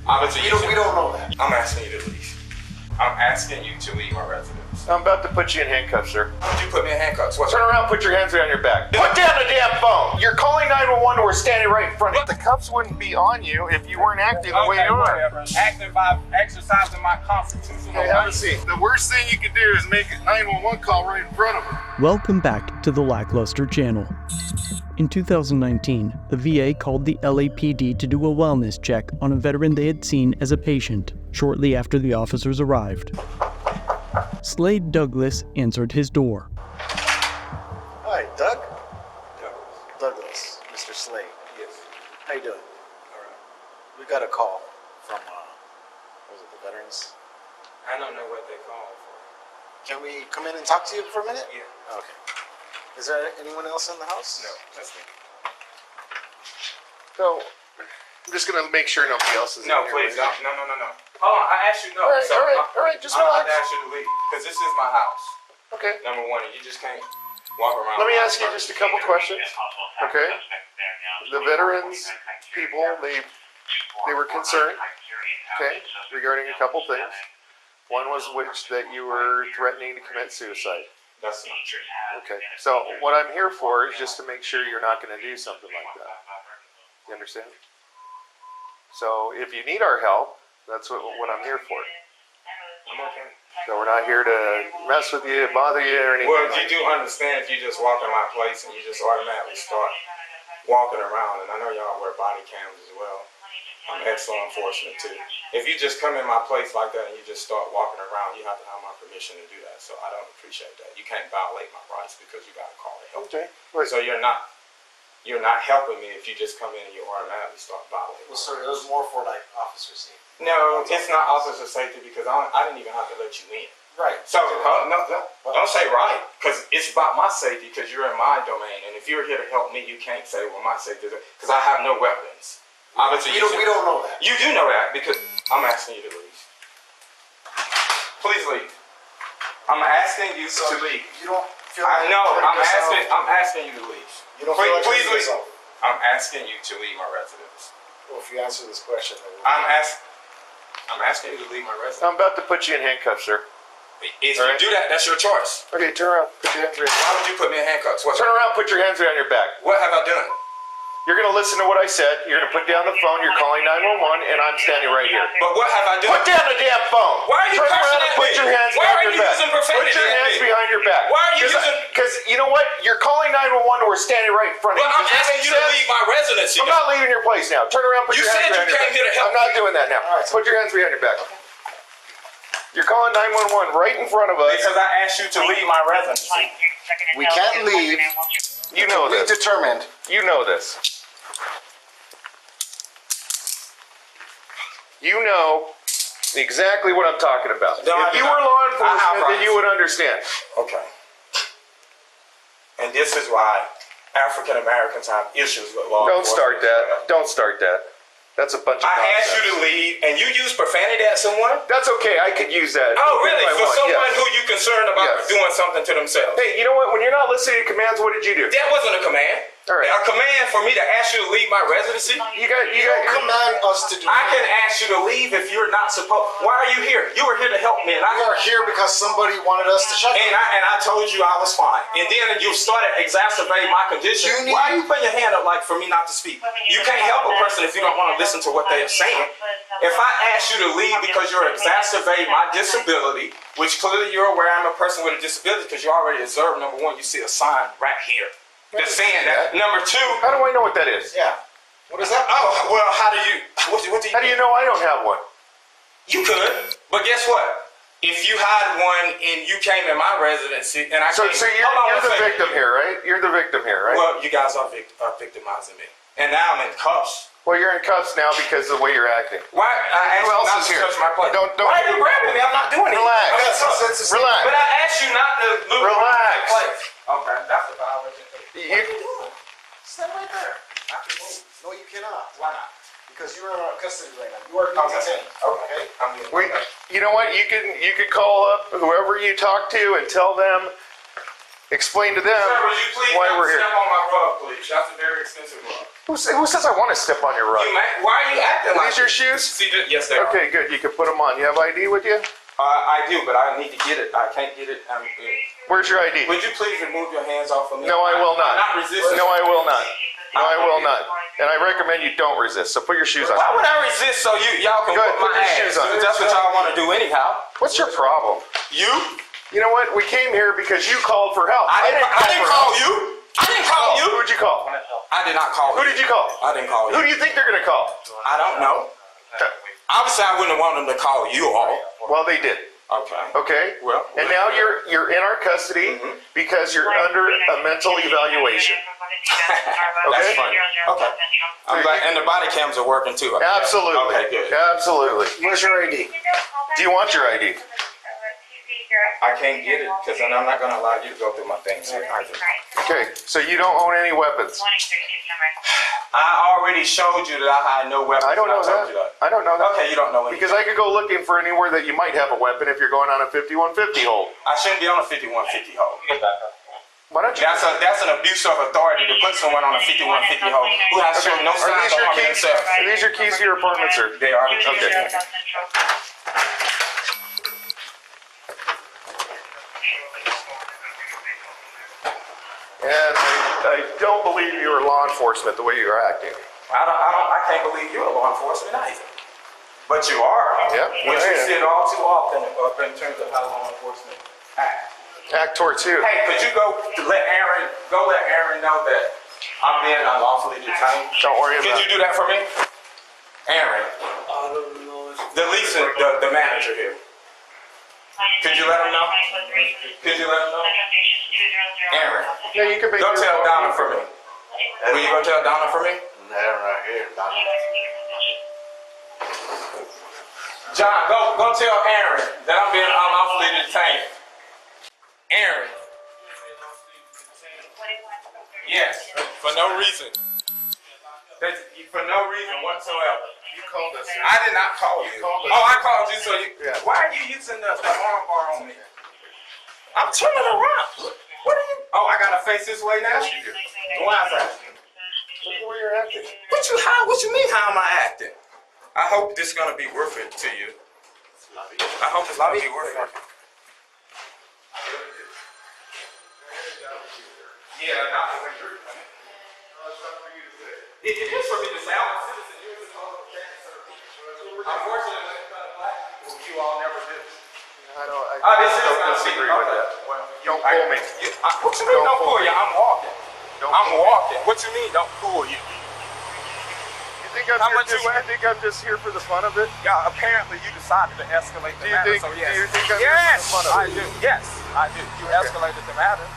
Obviously, we don't know that. I'm asking you to leave. I'm asking you to leave my residence. I'm about to put you in handcuffs, sir. Why would you put me in handcuffs? What's Turn around, put your hands behind your back. Put down the damn phone! You're calling 911, we're standing right in front of you. The cuffs wouldn't be on you if you weren't acting the way you are. Whatever. Acting by exercising my constitutional Okay, have a seat. The worst thing you can do is make a 911 call right in front of them. Welcome back to the LackLuster channel. In 2019, the VA called the LAPD to do a wellness check on a veteran they had seen as a patient shortly after the officers arrived. Slade Douglas answered his door. Hi, Doug? Douglas, Mr. Slade. Yes. How you doing? All right. We got a call from, was it the veterans? I don't know what they call for. Can we come in and talk to you for a minute? Yeah. Okay. Is there anyone else in the house? No, that's me. So, I'm just gonna make sure nobody else is No, in here. please don't. No. Hold on, I asked you no. All right, just I'm relax. about to ask you to leave, because this is my house. Okay. Number one, and you just can't walk around. Let me ask you just a couple questions. Okay. The veterans people, they were concerned, okay, regarding a couple things. One was that you were threatening to commit suicide. That's not true. Okay. So what I'm here for is just to make sure you're not going to do something like that. You understand? So if you need our help, that's what I'm here for. I'm okay. So we're not here to mess with you, bother you, or anything. Well, like you do understand if you just walk in my place and you just automatically start walking around, and I know y'all wear body cams as well. I'm extra unfortunate too. If you just come in my place like that and you just start walking around, you have to have my permission to do that. So I don't appreciate that. You can't violate my rights because you got to call it help. Okay. So you're not helping me if you just come in and you automatically start violating. Well, sir, it was more for like officer safety. No, it's not officer safety because I didn't even have to let you in. Right. So no, don't say right, because it's about my safety because you're in my domain, and if you're here to help me, you can't say, well, my safety is because I have no weapons. Obviously, we don't know that. You do know that because I'm asking you to leave. Please leave. I'm asking you to leave. You don't feel I like know. hurting yourself? I'm asking you to leave. You don't feel like Please hurting leave. yourself? I'm asking you to leave my residence. Well, if you answer this question, then I'm asking you to leave my residence. I'm about to put you in handcuffs, sir. If you do that, that's your choice. Okay, turn around. Put your hands behind. Why would you put me in handcuffs? Turn around. Put your hands behind your back. What have I done? You're gonna listen to what I said. You're gonna put down the phone. You're calling 911, and I'm standing right here. But what have I done? Put down the damn phone. Why are you Turn around cursing and at put me? your hands Why behind are your you back. using profanity Put your at hands me? behind your back. Why are you using? Because you know what? You're calling 911, and we're standing right in front of But you. I'm asking you to leave my residence. I'm not leaving your place now. Turn around. Put You your said hands you behind your came back. here to help I'm not me. doing that now. All right. Put your hands behind your back. You're calling 911 right in front of us. Because I asked you to leave my residence. we can't leave. You know We this. determined. You know this. You know exactly what I'm talking about. No, I If do you not. were law I have enforcement, then rights. you would understand. Okay. And this is why African Americans have issues with law Don't enforcement. start that. Don't start that. That's a bunch of I asked you nonsense. to leave, and you use profanity at someone? That's okay. I could use that. Oh, really? if I For want, someone yes. who you concerned about Yes. doing something to themselves? Hey, you know what? When you're not listening to commands, what did you do? That wasn't a command. All right. A command for me to ask you to leave my residency? You You don't got. command us to do I that. can ask you to leave if you're not supposed. Why are you here? You were here to help me, and We are here because somebody wanted us to shut And down. I told you I was fine. And then you started exacerbating my condition. Why are you putting your hand up like for me not to speak? You can't help a person if you don't want to listen to what they're saying. If I ask you to leave because you're exacerbating my disability, which clearly you're aware I'm a person with a disability because you already observed, number one, you see a sign right here that's saying that. Number two, How do I know what that is? Yeah. What is that? oh, well, how do you, what do you How do you know I don't have one? You could, but guess what? If you had one and you came in my residency and I So came, you're hold on the one second. victim here, right? You're the victim here, right? Well, you guys are victimizing me, and now I'm in cuffs. Well, you're in cuffs now because of the way you're acting. Why? I asked Who you else not is to here? touch my plate. Don't- Why are you grabbing me? I'm not doing anything. Relax. I'm in cuffs. Relax. But I asked you not to move Relax. my plate. Okay, that's a violation. You- What are you doing? Stand right there. I can move. No, you cannot. Why not? Because you are in our custody right now. You are being detained. Okay. I'm being. You know what? You could call up whoever you talk to and tell them explain to them Sir, would you please why not we're here. step on my rug, please? That's a very expensive rug. Who says I want to step on your rug? Why are you acting Are like these your this? shoes? See, yes, they are. Okay, good. You can put them on. You have ID with you? I do, but I need to get it. I can't get it. Where's your ID? Would you please remove your hands off of me? No, I will not. I'm not resisting. No, I will not. No, I will not. And I recommend you don't resist. So put your shoes on. Why would I resist so y'all can Go ahead, put put my your ass? shoes on. That's what y'all want to do anyhow. What's your problem? You? You know what? We came here because you called for help. I didn't call you. I didn't call you. Who did you call? I did not call you. Who did you call? I didn't call Who you. do you think they're going to call? I don't know. Obviously, I wouldn't want them to call you all. Well, they did. Okay. Okay. Well, and now you're in our custody because you're under a mental evaluation. That's Okay. funny. Okay. I'm glad, and the body cams are working too. Absolutely. Okay, good. Absolutely. Where's your ID? Do you want your ID? I can't get it because I'm not going to allow you to go through my things here either. Okay. So you don't own any weapons. I already showed you that I had no weapons. I don't know told that. you that. I don't know that. Okay, you don't know anything. Because I could go looking for anywhere that you might have a weapon if you're going on a 5150 hold. I shouldn't be on a 5150 hold. Why don't you? That's an abuse of authority to put someone on a 5150 hold who has shown no Are signs these of your harming keys? themselves. Are these your keys to your apartment, sir? They are the keys. Okay. And I don't believe you are law enforcement the way you're acting. I can't believe you're law enforcement either. But you are. Yep. Which we Yeah. see it all too often in terms of how law enforcement acts. Act towards who? Hey, could you let Aaron know that I'm being unlawfully detained? Don't worry about Could it. you do that for me? Aaron, the manager here. Could you let him know? Could you let him know? Aaron, Yeah, you can make go your tell phone. Donna for me. Will you go tell Donna for me? That right here, Donna. John, go tell Aaron that I'm being unlawfully detained. Aaron. Yes, for no reason. For no reason whatsoever. You called us, sir. I did not call you. called us. Oh, I called you, so you. Yeah. Why are you using the arm bar on me? I'm turning around. What are you? Oh, I gotta face this way now. Why is that? Look at where you're acting. What you mean? How am I acting? I hope this is gonna be worth it to you. I hope it's gonna be worth it. Yeah, not the way you're doing it. It is for me to say I'm a citizen. You're a citizen. Unfortunately, you all never did. This is don't not disagree me. with Okay. that. Well, Don't pull me. What you mean don't pull you? I'm walking. Don't I'm pull me. walking. What you mean don't pull you? You think I'm How here much just, you you think I'm just here for the fun of it? Yeah, apparently you decided to escalate the Do you matter, think- so yes. do you think I'm yes, making fun of I it? do. Yes, I do. You escalated the matter.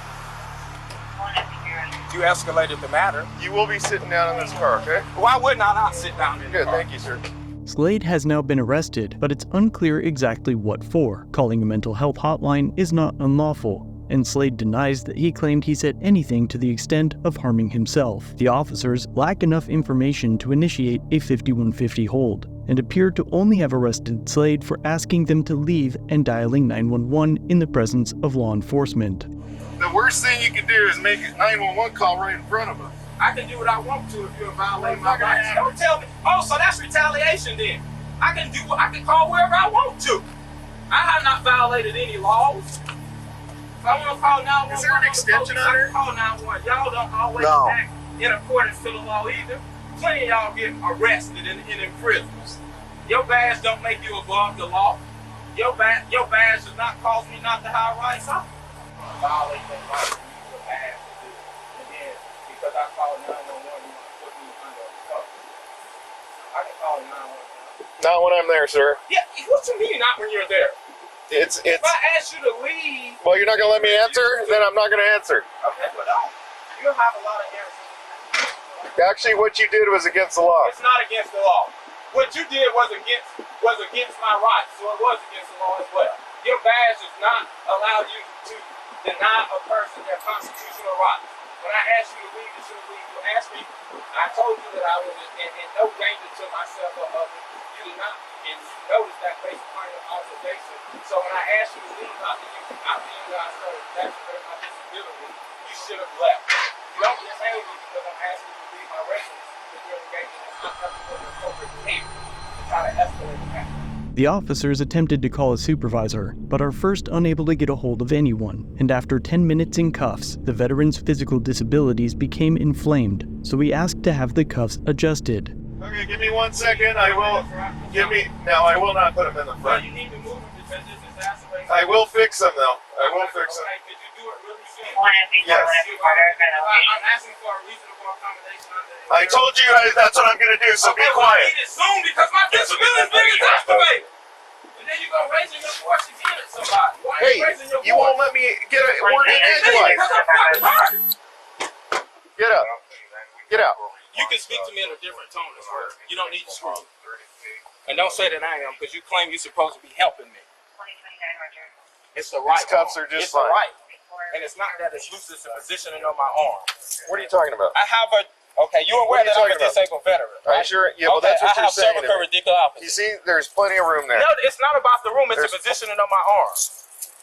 You escalated the matter. You will be sitting down in this car, okay? Why wouldn't I not sit down in the Good, car? thank you, sir. Slade has now been arrested, but it's unclear exactly what for. Calling a mental health hotline is not unlawful, and Slade denies that he claimed he said anything to the extent of harming himself. The officers lack enough information to initiate a 5150 hold, and appear to only have arrested Slade for asking them to leave and dialing 911 in the presence of law enforcement. The worst thing you can do is make a 911 call right in front of us. I can do what I want to if you're violating my rights. Don't tell me. Oh, so that's retaliation then. I can call wherever I want to. I have not violated any laws. If I want to call 911, Is there an extension on I can call 911. Y'all don't always No. act in accordance to the law either. Plenty of y'all get arrested and in prisons. Your badge don't make you above the law. Your badge does not cause me not to have rights. I violate that right to use your badge to do. And then because I call 911, you put me under assault. I can call 911. Not when I'm there, sir. Yeah, what you mean not when you're there? It's. If I ask you to leave, Well, you're not gonna let me answer. Then I'm not gonna answer. okay, but you'll have a lot of answers. Actually, what you did was against the law. It's not against the law. What you did was against my rights, so it was against the law as well. Your badge does not allow you to deny a person their constitutional rights. When I asked you to leave, you should have leave. You asked me. I told you that I was in no danger to myself or others. You did not, and you noticed that based upon your observation. So when I asked you to leave after you guys started exacerbating my disability, you should have left. You don't detain me because I'm asking you to leave my residence because you're engaging in unethical and appropriate behavior to try to escalate the matter. The officers attempted to call a supervisor, but are first unable to get a hold of anyone, and after 10 minutes in cuffs, the veteran's physical disabilities became inflamed, so we asked to have the cuffs adjusted. Okay, give me 1 second. I will not put them in the Well, front. you need to move them because this exacerbates. I will fix them though. I will fix them. Okay, could you do it really soon? Yes. I'm asking for a reasonable accommodation under the I told you guys that's what I'm gonna do, so be I quiet. need it soon because my disability is being exacerbated. And then you're gonna raise your voice again at somebody. Why are Hey, you raising your you voice? won't let me get a word in edgewise. Because I'm fucking hurt. Get up. Get out. You can speak to me in a different tone as well. You don't need to scream. And don't say that I am because you claim you're supposed to be helping me. It's the right. These cuffs are just it's the fine. right. And it's not that it's loose, it's the positioning of my arm. What are you talking about? I have a, okay, you're What aware are you that I'm a talking about? disabled veteran, Are you right? sure? Yeah, well, Okay, that's what I you're have saying. cervical radiculopathy. You see, there's plenty of room there. No, it's not about the room, it's There's- the positioning of my arm.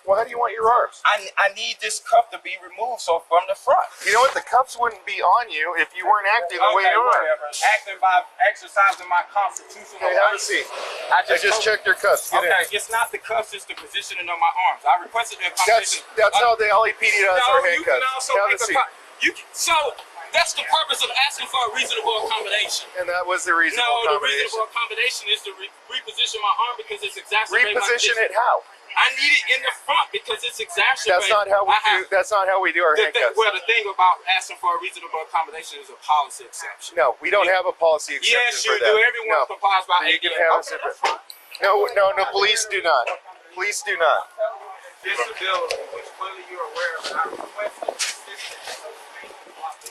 Well, how do you want your arms? I need this cuff to be removed so from the front. You know what? The cuffs wouldn't be on you if you weren't acting the way Okay, you are. whatever. Acting by exercising my constitutional Okay, have a rights. seat. I I just told- checked your cuffs. Get in. Okay, it's not the cuffs, it's the positioning of my arms. I requested the accommodation. That's how the LAPD does our No, you can handcuffs. also Have a make a seat. so that's the purpose of asking for a reasonable accommodation. And that was the reasonable No, the accommodation. reasonable accommodation is to reposition my arm because it's exacerbating my Reposition condition. it how? I need it in the front because it's exacerbating. That's not how we I do. have- That's not how we do our the thing, handcuffs. well, the thing about asking for a reasonable accommodation is a policy exception. No, we don't have a policy exception Yes, for you that. do. Everyone No. complies by You can ADA. have a Okay, separate. that's fine. No, police do not. Police do not. Disability, which clearly you're aware of, and I requested assistance.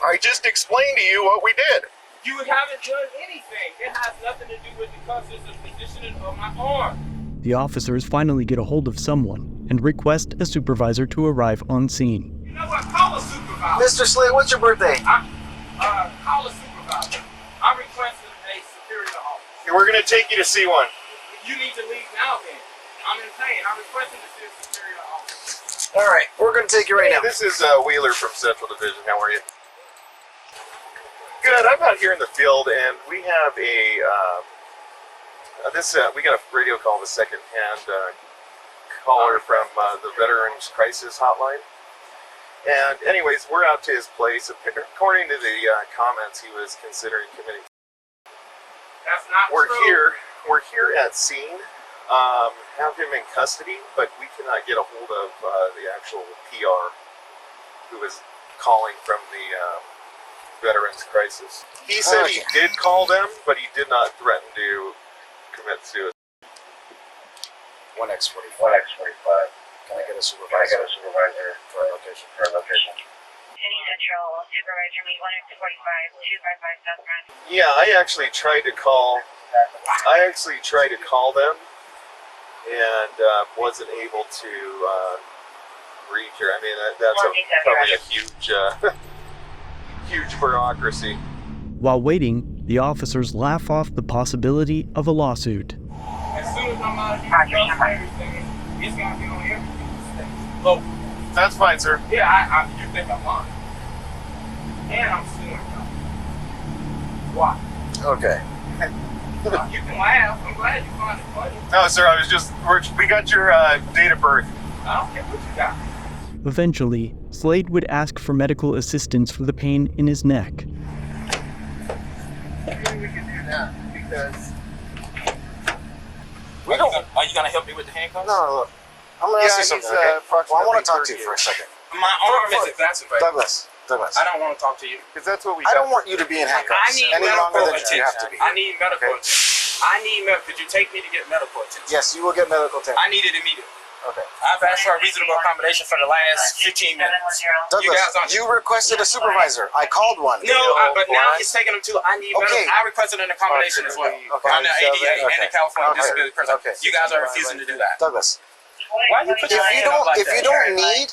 I just explained to you what we did. You haven't done anything. It has nothing to do with the cuffs. It's the positioning of my arm. The officers finally get a hold of someone and request a supervisor to arrive on scene. You know what? Call a supervisor. Mr. Slade, what's your birthday? Call a supervisor. I'm requesting a superior officer. We're gonna take you to see one. You need to leave now then. I'm in pain. I'm requesting to see a superior officer. All right, we're going to take you right now. This is Wheeler from Central Division. How are you? Good. I'm out here in the field, and we have a we got a radio call, the second-hand caller from the Veterans Crisis Hotline. And anyways, we're out to his place. According to the comments, he was considering committing. That's not We're true. here at scene. Have him in custody, but we cannot get a hold of the actual PR who was calling from the Veterans Crisis. He said he did call them, but he did not threaten to commit suicide. 1X45. Can I get a supervisor? For a location. City Central, Supervisor, meet 1X45, 255 South Front. Yeah, I actually tried to call them and wasn't able to reach her. I mean, that's probably a huge, huge bureaucracy. While waiting, the officers laugh off the possibility of a lawsuit. As soon as I'm out of here, cuffs and everything, it's going to be on everything. Local. That's fine, sir. Yeah, you think I'm lying. And I'm suing you. Why? Okay. You can laugh. I'm glad you find it funny. No, sir. We got your date of birth. I don't care what you got. Eventually, Slade would ask for medical assistance for the pain in his neck. Maybe we can do that because. Are you gonna help me with the handcuffs? No, look. I'm going to ask you something, okay? Well, I want to talk to you for a second. My arm is exacerbated. Douglas. I don't want to talk to you. Because that's what we. I don't want you to be in handcuffs any longer than you have to be. I need medical attention. Could you take me to get medical attention? Yes, you will get medical attention. I need it immediately. Okay. I've asked for a reasonable accommodation for the last 15 minutes. Douglas, guys aren't- you requested a supervisor. I called one. No, but now he's taking them to. I need Okay. I requested an accommodation as well. Okay. On the ADA and the California Okay. Disability Person. Okay. You guys are refusing to do that. Douglas, Why you put your hand up like if you that? don't need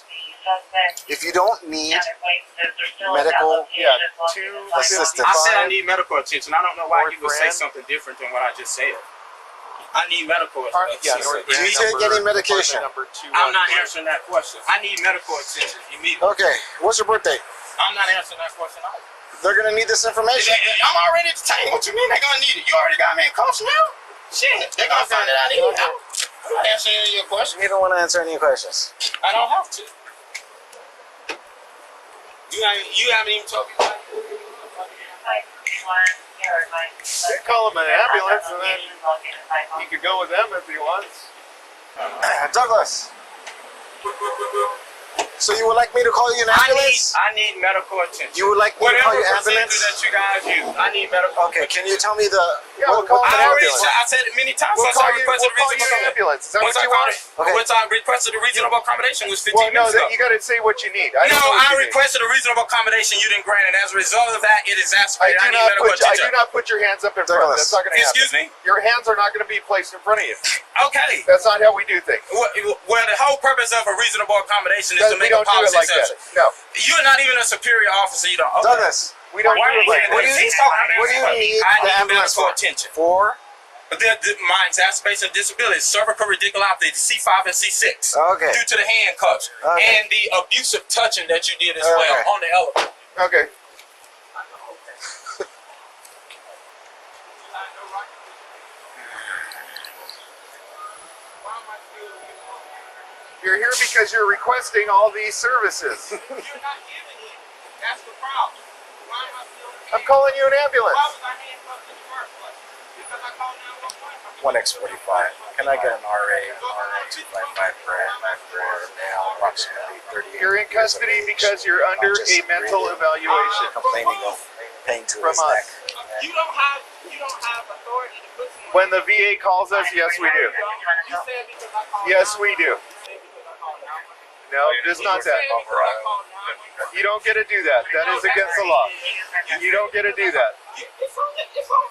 suspect. If you don't need Other places, they're still medical- in that yeah, location. two assistance. I said I need medical attention. I don't know why North you would say Grand. something different than what I just said. I need medical Yeah, attention. North You Grand take number- any medication? Number I'm not 213. answering that question. I need medical attention immediately. Okay, what's your birthday? I'm not answering that question either. They're gonna need this information. I'm already entertained. What you mean they gonna need it? You already got me in cuffs now? Shit, they gonna find it out anyhow. I'm not answering any of your questions. You don't want to answer any questions. I don't have to. You haven't even told me why. You call him an ambulance and then he could go with them if he wants. Douglas. So you would like me to call you an ambulance? I need medical attention. You would like me to call Whatever you procedure ambulance? that you guys use, I need medical. Okay, can you tell me the Yeah, we'll call what an I already ambulance? ambulance. I said it many times. We'll Once call I you requested an reasonable ambulance. Is that what Once I you want? Okay. Once I requested a reasonable accommodation was 15 Well, no, minutes ago. you got to say what you need. I No, don't know what I you need. requested a reasonable accommodation. You didn't grant it. As a result of that, it is I exacerbated. I do need not medical put I attention. do not put your hands up in front. Douglas. That's not going to happen. Excuse me? Your hands are not going to be placed in front of you. Okay. That's not how we do things. Well, the whole purpose of a reasonable accommodation is to We make a don't do it policy like exception. that. No, You're not even a superior officer. You don't. Okay. Douglas, we don't Why do are it you like saying that. what do you need I the need ambulance medical for? attention. For? My exacerbation of disability, cervical radiculopathy, C5 and C6, Okay. due to the handcuffs Okay. and the abusive touching that you did as Okay. well on the elevator. Okay. You're here because you're requesting all these services. You're not giving it. That's the problem. Why am I still I'm calling you an ambulance. Why was I handcuffed in the first place? Because I called 911. 1X45. Can I get an RA 255 for male, approximately 38 You're in custody because you're under a mental evaluation. complaining of pain to From his neck. us. You don't have authority to put someone. When the VA calls us, yes we do. You said because I called Yes we 911. do. You said because I called 911. No, it's not You said that. because I called 911. You don't get to do that. That is against the law. You don't get to do that. It's on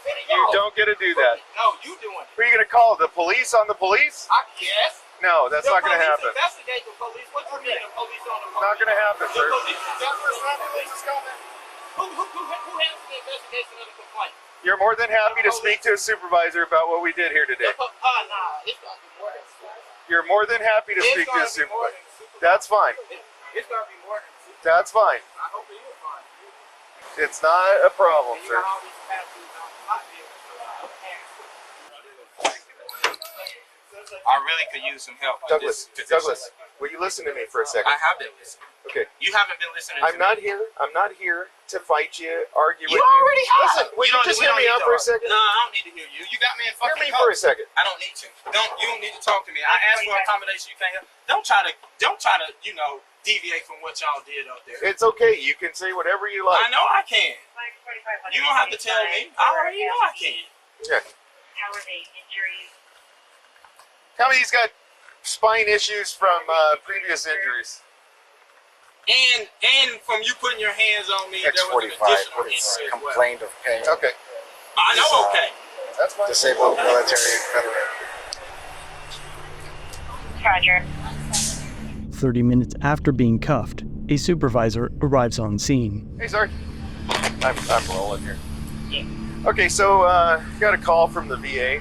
video. You don't get to do that. No, you doing it. Who are you going to call? The police on the police? I guess. No, that's not going to happen. Investigate the police. What you mean the police on the Not going to happen, The sir. police is coming. Who handles the investigation of the complaint? You're more than happy to speak to a supervisor about what we did here today. Nah, it's gonna be more than You're more than happy to speak to a It's gonna be more than supervisor. That's fine. It's gonna be more than That's fine. I hope it is fine. It's not a problem, You sir. got all these tattoos on my vehicle. I really could use some help. in Douglas, this position. Douglas, will you listen to me for a second? I have been listening. Okay. You haven't been listening to I'm not me. here to fight you, argue You with you. already have. Listen, will you just hear me out for a second? No, I don't need to hear you. You got me in Hear fucking me for a cuffs. second. I don't need to. You don't need to talk to me. I asked for accommodation. You can't help. Don't try to deviate from what y'all did up there. It's okay. You can say whatever you I like. know I can. You don't have to tell me. I already know I can. Yeah. How are they injuries? Tell me he's got spine issues from previous injuries. And from you putting your hands on me, there was an X45 additional was injury as well. complained of pain. Okay. I know, okay. That's fine. Disabled military veteran. Roger. 30 minutes after being cuffed, a supervisor arrives on scene. Hey, sorry. I'm rolling here. Okay, so got a call from the VA.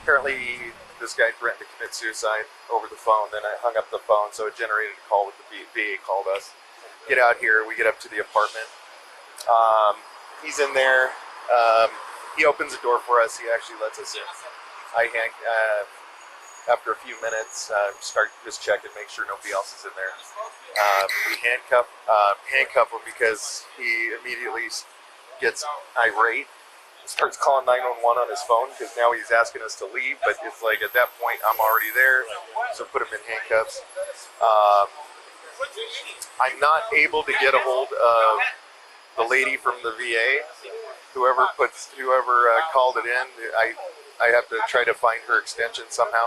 Apparently, this guy threatened to commit suicide over the phone. Then I hung up the phone, so it generated a call with the VA. Called us. Get out here. We get up to the apartment. He's in there. He opens the door for us. He actually lets us in. After a few minutes, start just checking, make sure nobody else is in there. We handcuff him because he immediately gets irate. Starts calling 911 on his phone because now he's asking us to leave. But it's like at that point, I'm already there, so put him in handcuffs. I'm not able to get a hold of the lady from the VA. Whoever called it in, I have to try to find her extension somehow.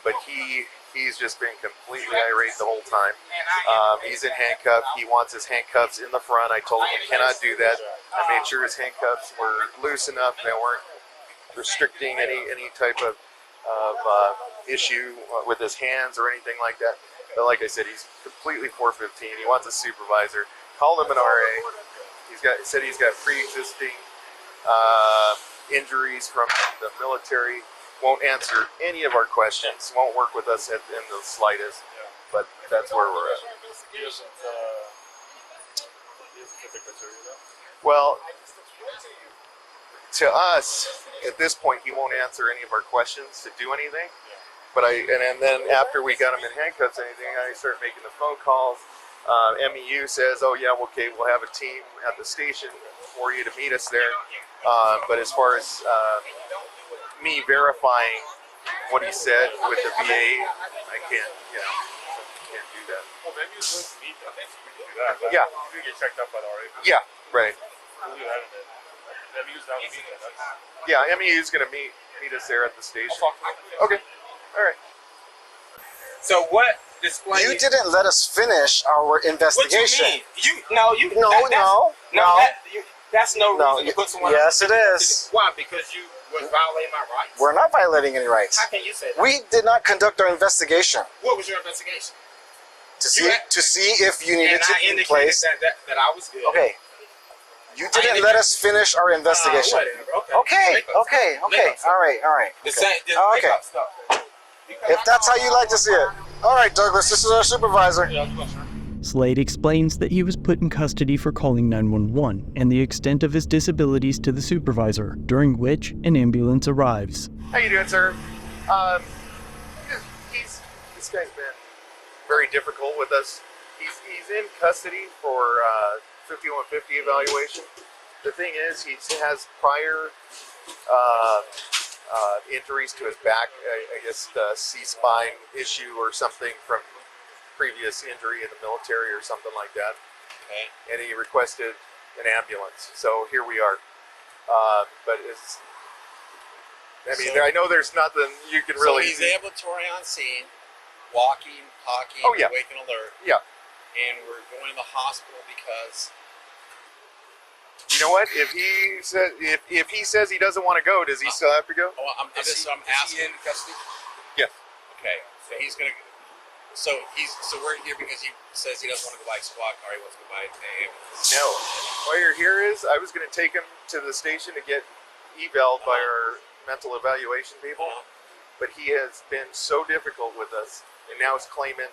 But he's just been completely irate the whole time. He's in handcuffs. He wants his handcuffs in the front. I told him he cannot do that. I made sure his handcuffs were loose enough. They weren't restricting any type of issue with his hands or anything like that. But like I said, he's completely 415. He wants a supervisor. Called him an RA. Said he's got pre-existing injuries from the military. Won't answer any of our questions. Won't work with us in the slightest. But that's where we're at. He doesn't fit the criteria. Well, to us, at this point, he won't answer any of our questions to do anything. But and then after we got him in handcuffs and anything, I started making the phone calls. MEU says, oh yeah, okay, we'll have a team at the station for you to meet us there. But as far as me verifying what he said with the VA, I can't, can't do that. Well, maybe it's going to meet them. We can do that. Yeah. You can get checked out by the RA. Yeah, right. We'll do that. Maybe use that to meet them. Yeah, MEU's going to meet us there at the station. Okay, all right. So what display? You didn't let us finish our investigation. What you mean? That's no reason to put someone. Yes, it is. Why? Because you was violating my rights. We're not violating any rights. How can you say that? We did not conduct our investigation What was your investigation? to see if you needed And to I be in indicated place. that I was good. Okay. You didn't let us finish our investigation. Whatever. Okay. All right. The same. Okay. If that's how you like to see it. All right, Douglas, this is our supervisor. Slade explains that he was put in custody for calling 911 and the extent of his disabilities to the supervisor, during which an ambulance arrives. How you doing, sir? This guy's been very difficult with us. He's in custody for 5150 evaluation. The thing is, he has prior injuries to his back. I guess the C-spine issue or something from previous injury in the military or something like that. Okay. And he requested an ambulance. So here we are. But it's, I know there's nothing you can really. So he's ambulatory on scene, walking, talking, Oh, yeah. awake and alert. Yeah. And we're going to the hospital because. You know what? If he says he doesn't want to go, does he still have to go? Oh, I'm asking. Is he in custody? Yes. Okay, so he's gonna. So we're here because he says he doesn't want to go by squad car. He wants to go by ambulance. No. Why you're here is I was going to take him to the station to get eval'd by our mental evaluation people, but he has been so difficult with us, and now he's claiming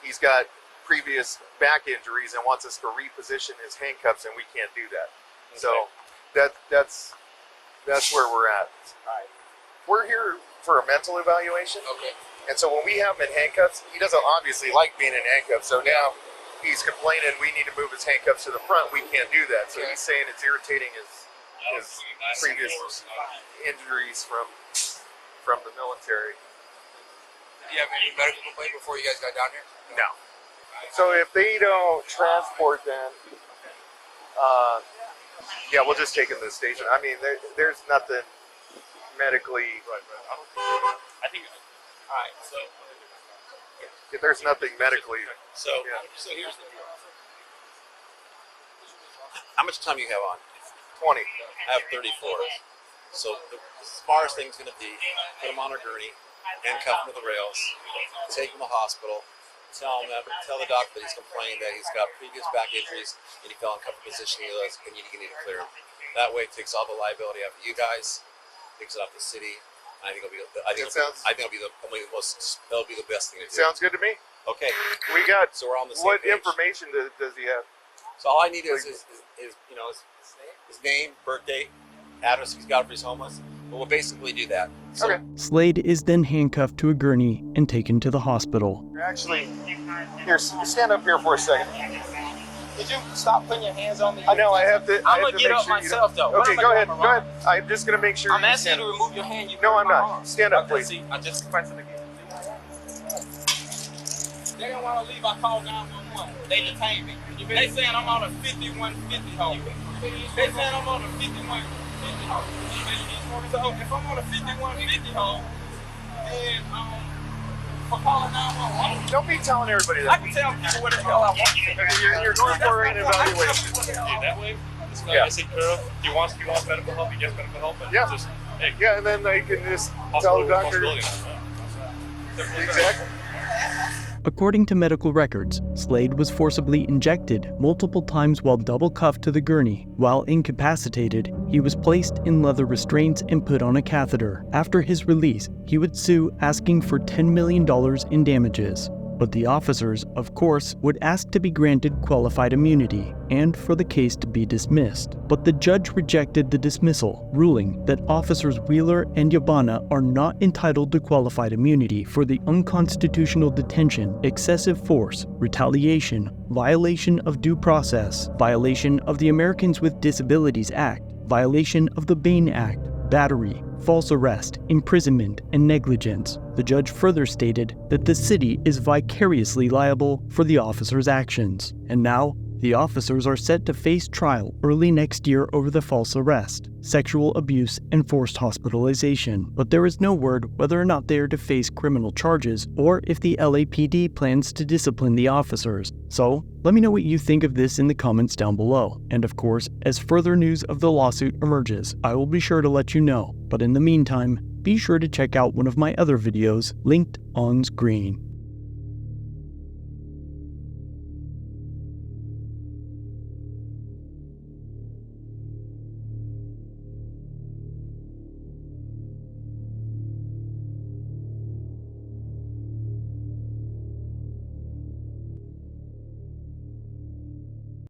he's got previous back injuries and wants us to reposition his handcuffs, and we can't do that. Okay. So that's where we're at. Right. We're here for a mental evaluation. Okay. And so when we have him in handcuffs, he doesn't obviously like being in handcuffs. So now he's complaining we need to move his handcuffs to the front. We can't do that. So he's saying it's irritating his previous injuries from the military. Did you have any medical complaint before you guys got down here? No. So if they don't transport them, yeah, we'll just take him to the station. I mean, there's nothing medically. I think. All right. So. If there's nothing medically. So here's the deal. How much time do you have on? 20. I have 34. So the smartest thing's going to be put him on a gurney, handcuff him to the rails, take him to the hospital, tell the doctor that he's complaining that he's got previous back injuries and he fell in cuffed position. You need to clear him. That way, it takes all the liability off of you guys, takes it off the city. I think it'll be. That'll be the best thing to do. Sounds good to me. Okay. We got. So we're on the same What page. information does he have? So all I need is his name, birthday, address he's got for his homeless. But we'll basically do that. So, Okay. Slade is then handcuffed to a gurney and taken to the hospital. Actually, here, stand up here for a second. Did you stop putting your hands on me? I know I have to. I'm gonna get up myself though. Okay, go ahead. Go ahead. I'm just gonna make sure. I'm asking you stand to remove your hand. You No, hurt I'm my not. arm. Stand up, Okay, please. see, I just pressed it again. They didn't want to leave. I called 911. They detained me. They saying I'm on a 5150 hold. They saying I'm on a 5150 hold. So if I'm on a 5150 hold, then for calling 911. Don't be telling everybody I that. can tell people what the hell I want. You're going for an evaluation. that way, this guy Yeah. gets taken care of. He wants medical help. He gets medical help. And Yeah. Just, hey, Yeah, and then they can just tell hospital the doctor. responsibility. Exactly. According to medical records, Slade was forcibly injected multiple times while double cuffed to the gurney. While incapacitated, he was placed in leather restraints and put on a catheter. After his release, he would sue, asking for $10 million in damages. But the officers, of course, would ask to be granted qualified immunity and for the case to be dismissed. But the judge rejected the dismissal, ruling that Officers Wheeler and Yabana are not entitled to qualified immunity for the unconstitutional detention, excessive force, retaliation, violation of due process, violation of the Americans with Disabilities Act, violation of the Bain Act, battery, false arrest, imprisonment, and negligence. The judge further stated that the city is vicariously liable for the officers' actions. And now, the officers are set to face trial early next year over the false arrest, sexual abuse, and forced hospitalization. But there is no word whether or not they are to face criminal charges or if the LAPD plans to discipline the officers. So, let me know what you think of this in the comments down below. And of course, as further news of the lawsuit emerges, I will be sure to let you know. But in the meantime, be sure to check out one of my other videos linked on screen.